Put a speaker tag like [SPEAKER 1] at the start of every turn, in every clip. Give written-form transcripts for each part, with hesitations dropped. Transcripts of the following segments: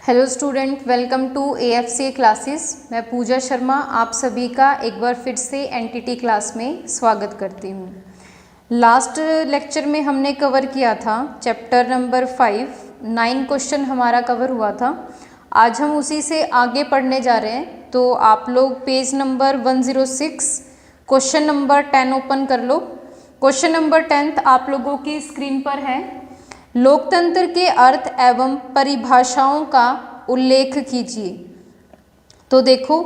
[SPEAKER 1] Hello student, welcome to AFC classes. मैं पूजा शर्मा आप सभी का एक बार फिर से एनटीटी क्लास में स्वागत करती हूँ। लास्ट लेक्चर में हमने कवर किया था चैप्टर नंबर 5, 9 क्वेश्चन हमारा कवर हुआ था। आज हम उसी से आगे पढ़ने जा रहे हैं। तो आप लोग page number 106 question number 10 open कर लो। क्वेश्चन नंबर 10 आप लोगों की स्क्रीन पर है। लोकतंत्र के अर्थ एवं परिभाषाओं का उल्लेख कीजिए। तो देखो,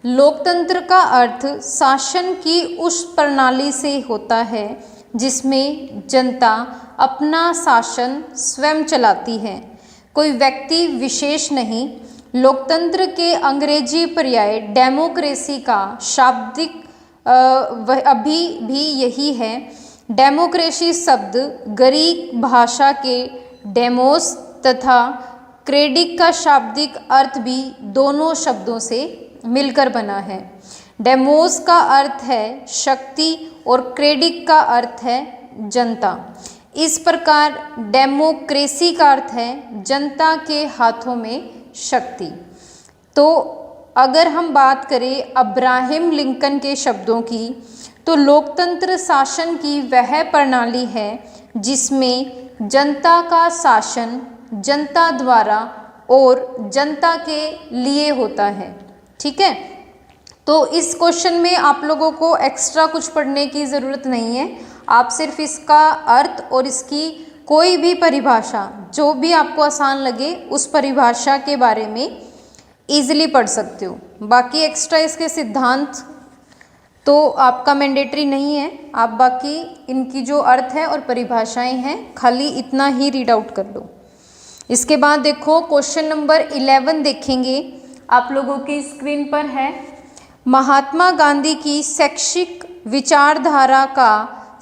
[SPEAKER 1] लोकतंत्र का अर्थ शासन की उस प्रणाली से होता है जिसमें जनता अपना शासन स्वयं चलाती है, कोई व्यक्ति विशेष नहीं। लोकतंत्र के अंग्रेजी पर्याय डेमोक्रेसी का शाब्दिक अभी भी यही है। डेमोक्रेसी शब्द ग्रीक भाषा के डेमोस तथा क्रेडिक का शाब्दिक अर्थ भी दोनों शब्दों से मिलकर बना है। डेमोस का अर्थ है शक्ति और क्रेडिक का अर्थ है जनता। इस प्रकार डेमोक्रेसी का अर्थ है जनता के हाथों में शक्ति। तो अगर हम बात करें अब्राहम लिंकन के शब्दों की, तो लोकतंत्र शासन की वह प्रणाली है जिसमें जनता का शासन जनता द्वारा और जनता के लिए होता है। ठीक है, तो इस क्वेश्चन में आप लोगों को एक्स्ट्रा कुछ पढ़ने की ज़रूरत नहीं है। आप सिर्फ इसका अर्थ और इसकी कोई भी परिभाषा जो भी आपको आसान लगे उस परिभाषा के बारे में ईजिली पढ़ सकते हो। बाकी एक्स्ट्रा इसके सिद्धांत तो आपका मैंडेटरी नहीं है। आप बाकी इनकी जो अर्थ है और परिभाषाएं हैं खाली इतना ही रीड आउट कर लो। इसके बाद देखो क्वेश्चन नंबर 11 देखेंगे, आप लोगों की स्क्रीन पर है। महात्मा गांधी की शैक्षिक विचारधारा का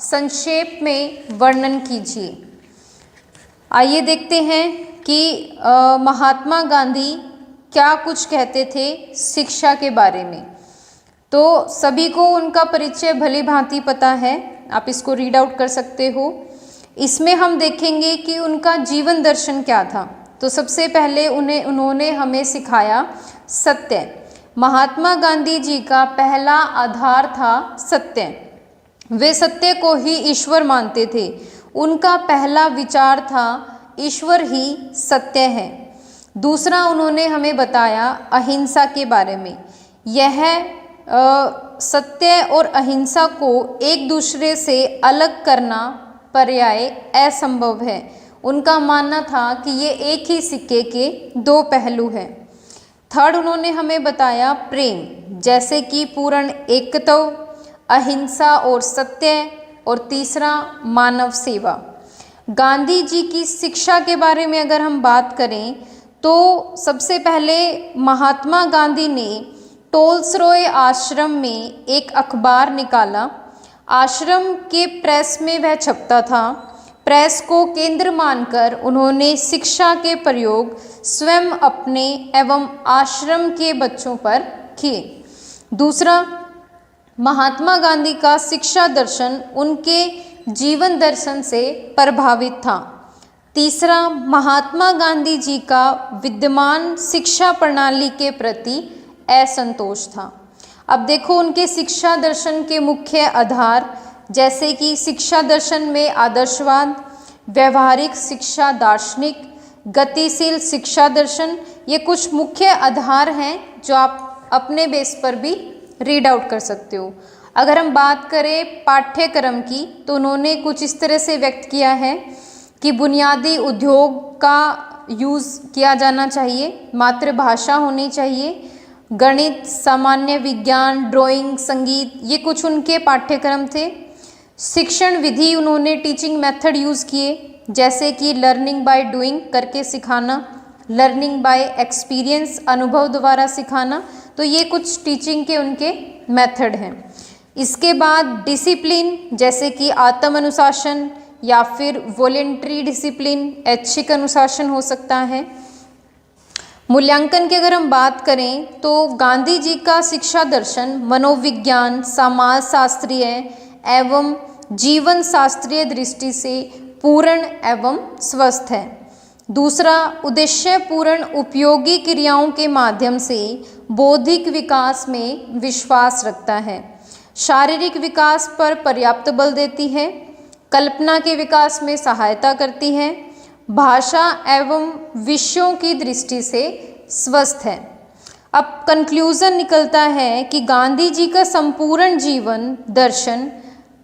[SPEAKER 1] संक्षेप में वर्णन कीजिए। आइए देखते हैं कि महात्मा गांधी क्या कुछ कहते थे शिक्षा के बारे में। तो सभी को उनका परिचय भली भांति पता है, आप इसको रीड आउट कर सकते हो। इसमें हम देखेंगे कि उनका जीवन दर्शन क्या था। तो सबसे पहले उन्होंने हमें सिखाया सत्य। महात्मा गांधी जी का पहला आधार था सत्य। वे सत्य को ही ईश्वर मानते थे। उनका पहला विचार था ईश्वर ही सत्य है। दूसरा, उन्होंने हमें बताया अहिंसा के बारे में। यह सत्य और अहिंसा को एक दूसरे से अलग करना पर्याय असंभव है। उनका मानना था कि ये एक ही सिक्के के दो पहलू हैं। थर्ड, उन्होंने हमें बताया प्रेम, जैसे कि पूर्ण एकत्व, अहिंसा और सत्य, और तीसरा मानव सेवा। गांधी जी की शिक्षा के बारे में अगर हम बात करें तो सबसे पहले महात्मा गांधी ने टोल्स्टॉय आश्रम में एक अखबार निकाला। आश्रम के प्रेस में वह छपता था। प्रेस को केंद्र मानकर उन्होंने शिक्षा के प्रयोग स्वयं अपने एवं आश्रम के बच्चों पर किए। दूसरा, महात्मा गांधी का शिक्षा दर्शन उनके जीवन दर्शन से प्रभावित था। तीसरा, महात्मा गांधी जी का विद्यमान शिक्षा प्रणाली के प्रति असंतोष था। अब देखो, उनके शिक्षा दर्शन के मुख्य आधार जैसे कि शिक्षा दर्शन में आदर्शवाद, व्यवहारिक शिक्षा दार्शनिक, गतिशील शिक्षा दर्शन, ये कुछ मुख्य आधार हैं जो आप अपने बेस पर भी रीड आउट कर सकते हो। अगर हम बात करें पाठ्यक्रम की, तो उन्होंने कुछ इस तरह से व्यक्त किया है कि बुनियादी उद्योग का यूज़ किया जाना चाहिए, मातृभाषा होनी चाहिए, गणित, सामान्य विज्ञान, ड्राइंग, संगीत, ये कुछ उनके पाठ्यक्रम थे। शिक्षण विधि, उन्होंने टीचिंग मेथड यूज़ किए, जैसे कि लर्निंग बाय डूइंग, करके सिखाना, लर्निंग बाय एक्सपीरियंस, अनुभव द्वारा सिखाना। तो ये कुछ टीचिंग के उनके मेथड हैं। इसके बाद डिसिप्लिन, जैसे कि आत्म अनुशासन या फिर वॉलेंट्री डिसिप्लिन, ऐच्छिक अनुशासन हो सकता है। मूल्यांकन की अगर हम बात करें तो गांधी जी का शिक्षा दर्शन मनोविज्ञान, समाज शास्त्रीय एवं जीवन शास्त्रीय दृष्टि से पूर्ण एवं स्वस्थ है। दूसरा, उद्देश्यपूर्ण उपयोगी क्रियाओं के माध्यम से बौद्धिक विकास में विश्वास रखता है। शारीरिक विकास पर पर्याप्त बल देती है। कल्पना के विकास में सहायता करती है। भाषा एवं विषयों की दृष्टि से स्वस्थ है। अब कंक्लूजन निकलता है कि गांधी जी का संपूर्ण जीवन दर्शन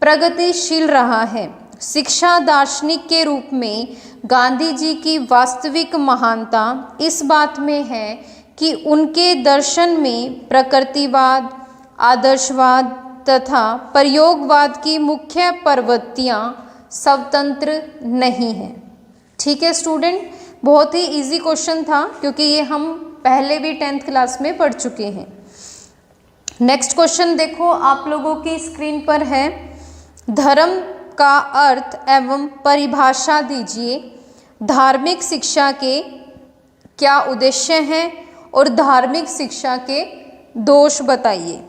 [SPEAKER 1] प्रगतिशील रहा है। शिक्षा दार्शनिक के रूप में गांधी जी की वास्तविक महानता इस बात में है कि उनके दर्शन में प्रकृतिवाद, आदर्शवाद तथा प्रयोगवाद की मुख्य प्रवृत्तियाँ स्वतंत्र नहीं हैं। ठीक है स्टूडेंट, बहुत ही इजी क्वेश्चन था क्योंकि ये हम पहले भी 10th क्लास में पढ़ चुके हैं। नेक्स्ट क्वेश्चन देखो, आप लोगों की स्क्रीन पर है। धर्म का अर्थ एवं परिभाषा दीजिए। धार्मिक शिक्षा के क्या उद्देश्य हैं और धार्मिक शिक्षा के दोष बताइए।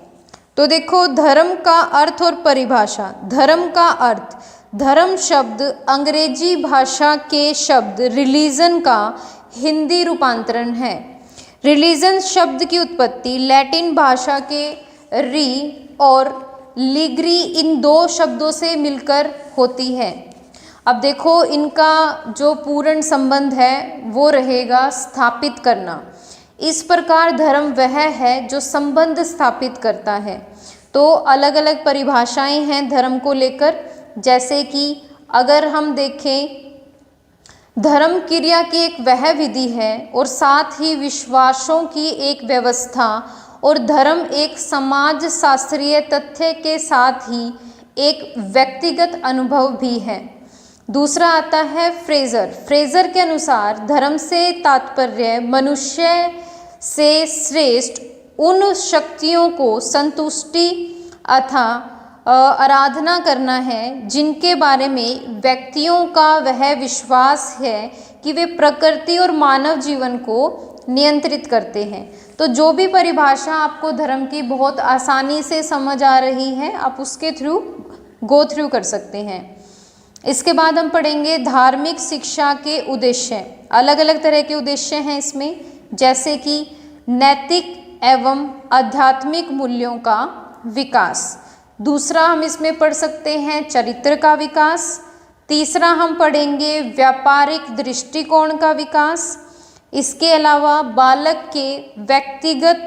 [SPEAKER 1] तो देखो, धर्म का अर्थ और परिभाषा। धर्म का अर्थ, धर्म शब्द अंग्रेजी भाषा के शब्द रिलीजन का हिंदी रूपांतरण है। रिलीजन शब्द की उत्पत्ति लैटिन भाषा के री और लिग्री इन दो शब्दों से मिलकर होती है। अब देखो, इनका जो पूर्ण संबंध है वो रहेगा स्थापित करना। इस प्रकार धर्म वह है जो संबंध स्थापित करता है। तो अलग अलग परिभाषाएं हैं धर्म को लेकर, जैसे कि अगर हम देखें, धर्म क्रिया की एक वह विधि है और साथ ही विश्वासों की एक व्यवस्था, और धर्म एक समाज शास्त्रीय तथ्य के साथ ही एक व्यक्तिगत अनुभव भी है। दूसरा आता है फ्रेजर। फ्रेजर के अनुसार धर्म से तात्पर्य मनुष्य से श्रेष्ठ उन शक्तियों को संतुष्टि अथा आराधना करना है जिनके बारे में व्यक्तियों का वह विश्वास है कि वे प्रकृति और मानव जीवन को नियंत्रित करते हैं। तो जो भी परिभाषा आपको धर्म की बहुत आसानी से समझ आ रही है, आप उसके थ्रू गो थ्रू कर सकते हैं। इसके बाद हम पढ़ेंगे धार्मिक शिक्षा के उद्देश्य। अलग अलग तरह के उद्देश्य हैं इसमें, जैसे कि नैतिक एवं आध्यात्मिक मूल्यों का विकास। दूसरा हम इसमें पढ़ सकते हैं चरित्र का विकास। तीसरा हम पढ़ेंगे व्यापारिक दृष्टिकोण का विकास। इसके अलावा बालक के व्यक्तिगत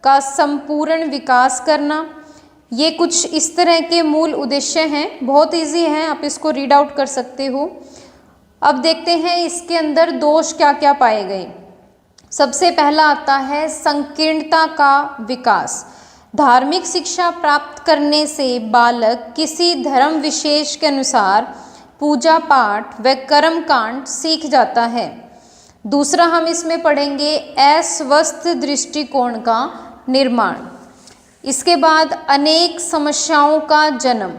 [SPEAKER 1] का संपूर्ण विकास करना। ये कुछ इस तरह के मूल उद्देश्य हैं, बहुत इजी हैं, आप इसको रीड आउट कर सकते हो। अब देखते हैं इसके अंदर दोष क्या क्या पाए गए। सबसे पहला आता है संकीर्णता का विकास। धार्मिक शिक्षा प्राप्त करने से बालक किसी धर्म विशेष के अनुसार पूजा पाठ व कर्म कांड सीख जाता है। दूसरा हम इसमें पढ़ेंगे अस्वस्थ दृष्टिकोण का निर्माण। इसके बाद अनेक समस्याओं का जन्म।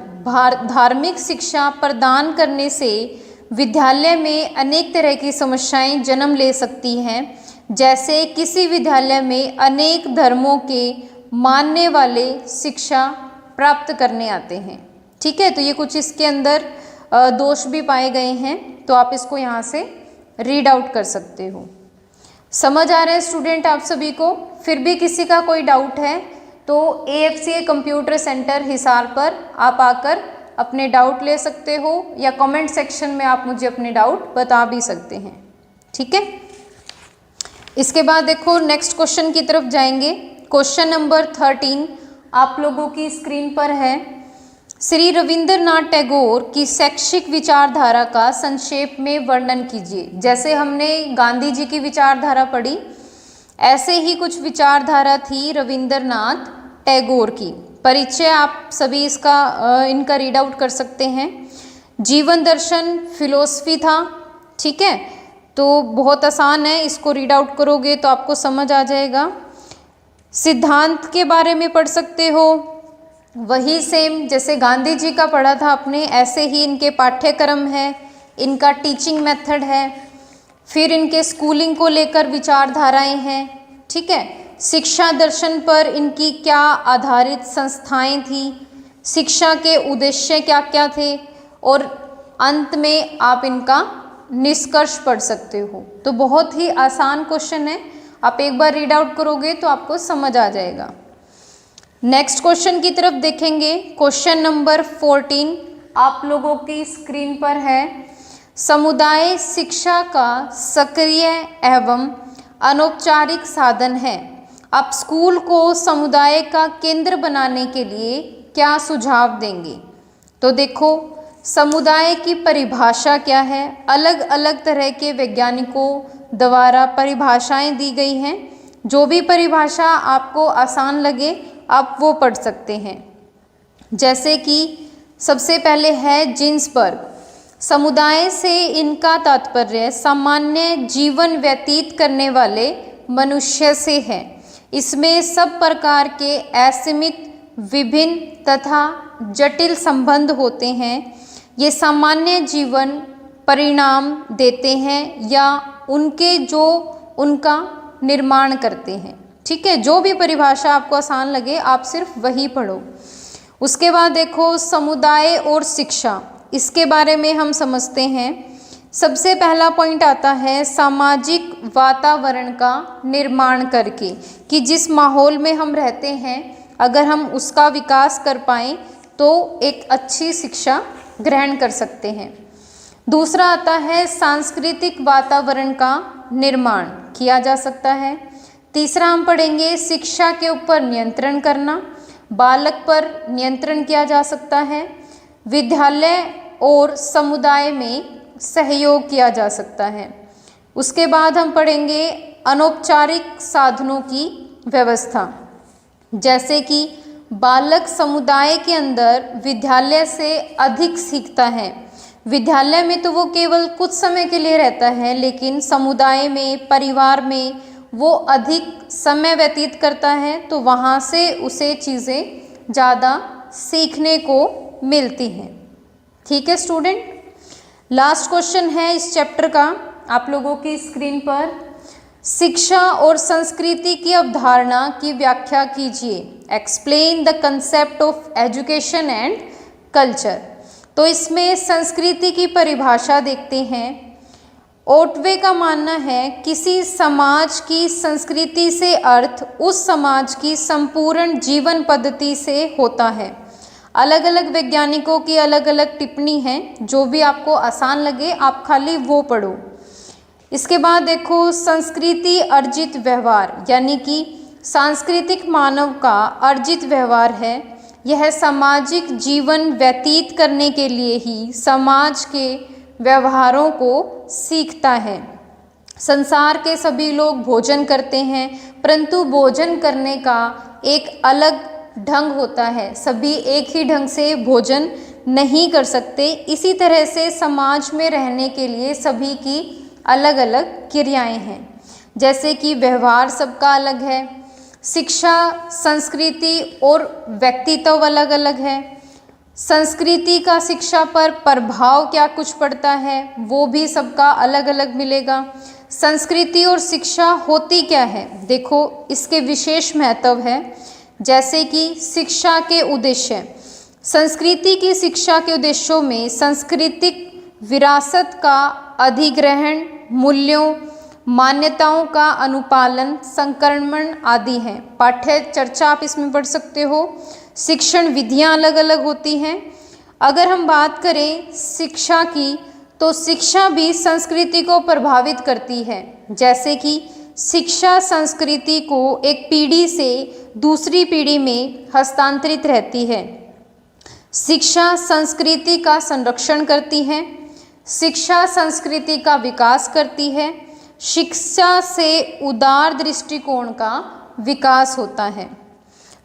[SPEAKER 1] धार्मिक शिक्षा प्रदान करने से विद्यालय में अनेक तरह की समस्याएं जन्म ले सकती हैं, जैसे किसी विद्यालय में अनेक धर्मों के मानने वाले शिक्षा प्राप्त करने आते हैं। ठीक है, तो ये कुछ इसके अंदर दोष भी पाए गए हैं, तो आप इसको यहाँ से रीड आउट कर सकते हो। समझ आ रहा है स्टूडेंट आप सभी को? फिर भी किसी का कोई डाउट है तो AFCA कंप्यूटर सेंटर हिसार पर आप आकर अपने डाउट ले सकते हो, या कमेंट सेक्शन में आप मुझे अपने डाउट बता भी सकते हैं। ठीक है, इसके बाद देखो नेक्स्ट क्वेश्चन की तरफ जाएंगे। क्वेश्चन नंबर 13 आप लोगों की स्क्रीन पर है। श्री रविंद्रनाथ टैगोर की शैक्षिक विचारधारा का संक्षेप में वर्णन कीजिए। जैसे हमने गांधी जी की विचारधारा पढ़ी, ऐसे ही कुछ विचारधारा थी रविंद्रनाथ टैगोर की। परिचय आप सभी इनका रीड आउट कर सकते हैं। जीवन दर्शन फिलोसफी था। ठीक है, तो बहुत आसान है, इसको रीड आउट करोगे तो आपको समझ आ जाएगा। सिद्धांत के बारे में पढ़ सकते हो, वही सेम जैसे गांधी जी का पढ़ा था आपने, ऐसे ही इनके पाठ्यक्रम है, इनका टीचिंग मेथड है, फिर इनके स्कूलिंग को लेकर विचारधाराएं हैं। ठीक है, शिक्षा दर्शन पर इनकी क्या आधारित संस्थाएं थी, शिक्षा के उद्देश्य क्या क्या थे, और अंत में आप इनका निष्कर्ष पढ़ सकते हो। तो बहुत ही आसान क्वेश्चन है, आप एक बार रीड आउट करोगे तो आपको समझ आ जाएगा। नेक्स्ट क्वेश्चन की तरफ देखेंगे। क्वेश्चन नंबर 14 आप लोगों की स्क्रीन पर है। समुदाय शिक्षा का सक्रिय एवं अनौपचारिक साधन है। आप स्कूल को समुदाय का केंद्र बनाने के लिए क्या सुझाव देंगे? तो देखो, समुदाय की परिभाषा क्या है? अलग अलग तरह के वैज्ञानिकों द्वारा परिभाषाएं दी गई हैं। जो भी परिभाषा आपको आसान लगे आप वो पढ़ सकते हैं। जैसे कि सबसे पहले है जिन्सबर्ग, समुदाय से इनका तात्पर्य सामान्य जीवन व्यतीत करने वाले मनुष्य से है। इसमें सब प्रकार के असीमित, विभिन्न तथा जटिल संबंध होते हैं। ये सामान्य जीवन परिणाम देते हैं या उनका निर्माण करते हैं। ठीक है, जो भी परिभाषा आपको आसान लगे आप सिर्फ वही पढ़ो। उसके बाद देखो समुदाय और शिक्षा, इसके बारे में हम समझते हैं। सबसे पहला पॉइंट आता है सामाजिक वातावरण का निर्माण करके, कि जिस माहौल में हम रहते हैं अगर हम उसका विकास कर पाएँ तो एक अच्छी शिक्षा ग्रहण कर सकते हैं। दूसरा आता है सांस्कृतिक वातावरण का निर्माण किया जा सकता है। तीसरा हम पढ़ेंगे शिक्षा के ऊपर नियंत्रण करना, बालक पर नियंत्रण किया जा सकता है। विद्यालय और समुदाय में सहयोग किया जा सकता है। उसके बाद हम पढ़ेंगे अनौपचारिक साधनों की व्यवस्था, जैसे कि बालक समुदाय के अंदर विद्यालय से अधिक सीखता है। विद्यालय में तो वो केवल कुछ समय के लिए रहता है, लेकिन समुदाय में, परिवार में वो अधिक समय व्यतीत करता है, तो वहाँ से उसे चीज़ें ज़्यादा सीखने को मिलती हैं। ठीक है स्टूडेंट, लास्ट क्वेश्चन है इस चैप्टर का आप लोगों की स्क्रीन पर। शिक्षा और संस्कृति की अवधारणा की व्याख्या कीजिए। Explain the concept of education and culture. तो इसमें संस्कृति की परिभाषा देखते हैं। ओटवे का मानना है किसी समाज की संस्कृति से अर्थ उस समाज की संपूर्ण जीवन पद्धति से होता है। अलग अलग वैज्ञानिकों की अलग अलग टिप्पणी है, जो भी आपको आसान लगे आप खाली वो पढ़ो। इसके बाद देखो संस्कृति अर्जित व्यवहार, यानी कि सांस्कृतिक मानव का अर्जित व्यवहार है। यह सामाजिक जीवन व्यतीत करने के लिए ही समाज के व्यवहारों को सीखता है। संसार के सभी लोग भोजन करते हैं, परंतु भोजन करने का एक अलग ढंग होता है। सभी एक ही ढंग से भोजन नहीं कर सकते। इसी तरह से समाज में रहने के लिए सभी की अलग अलग क्रियाएं हैं, जैसे कि व्यवहार सबका अलग है। शिक्षा, संस्कृति और व्यक्तित्व अलग अलग है। संस्कृति का शिक्षा पर प्रभाव क्या कुछ पड़ता है वो भी सबका अलग अलग मिलेगा। संस्कृति और शिक्षा होती क्या है, देखो इसके विशेष महत्व है। जैसे कि शिक्षा के उद्देश्य, संस्कृति की शिक्षा के उद्देश्यों में सांस्कृतिक विरासत का अधिग्रहण, मूल्यों, मान्यताओं का अनुपालन, संक्रमण आदि हैं। पाठ्य चर्चा आप इसमें पढ़ सकते हो। शिक्षण विधियां अलग अलग होती हैं। अगर हम बात करें शिक्षा की, तो शिक्षा भी संस्कृति को प्रभावित करती है। जैसे कि शिक्षा संस्कृति को एक पीढ़ी से दूसरी पीढ़ी में हस्तांतरित रहती है। शिक्षा संस्कृति का संरक्षण करती है। शिक्षा संस्कृति का विकास करती है। शिक्षा से उदार दृष्टिकोण का विकास होता है।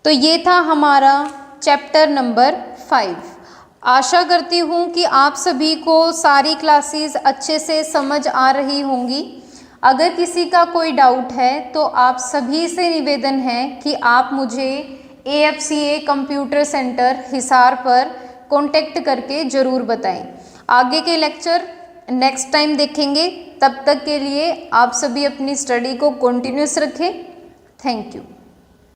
[SPEAKER 1] तो ये था हमारा चैप्टर नंबर 5। आशा करती हूँ कि आप सभी को सारी क्लासेस अच्छे से समझ आ रही होंगी। अगर किसी का कोई डाउट है तो आप सभी से निवेदन है कि आप मुझे AFCA कंप्यूटर सेंटर हिसार पर कांटेक्ट करके ज़रूर बताएं। आगे के लेक्चर नेक्स्ट टाइम देखेंगे। तब तक के लिए आप सभी अपनी स्टडी को कंटिन्यूस रखें। Thank you.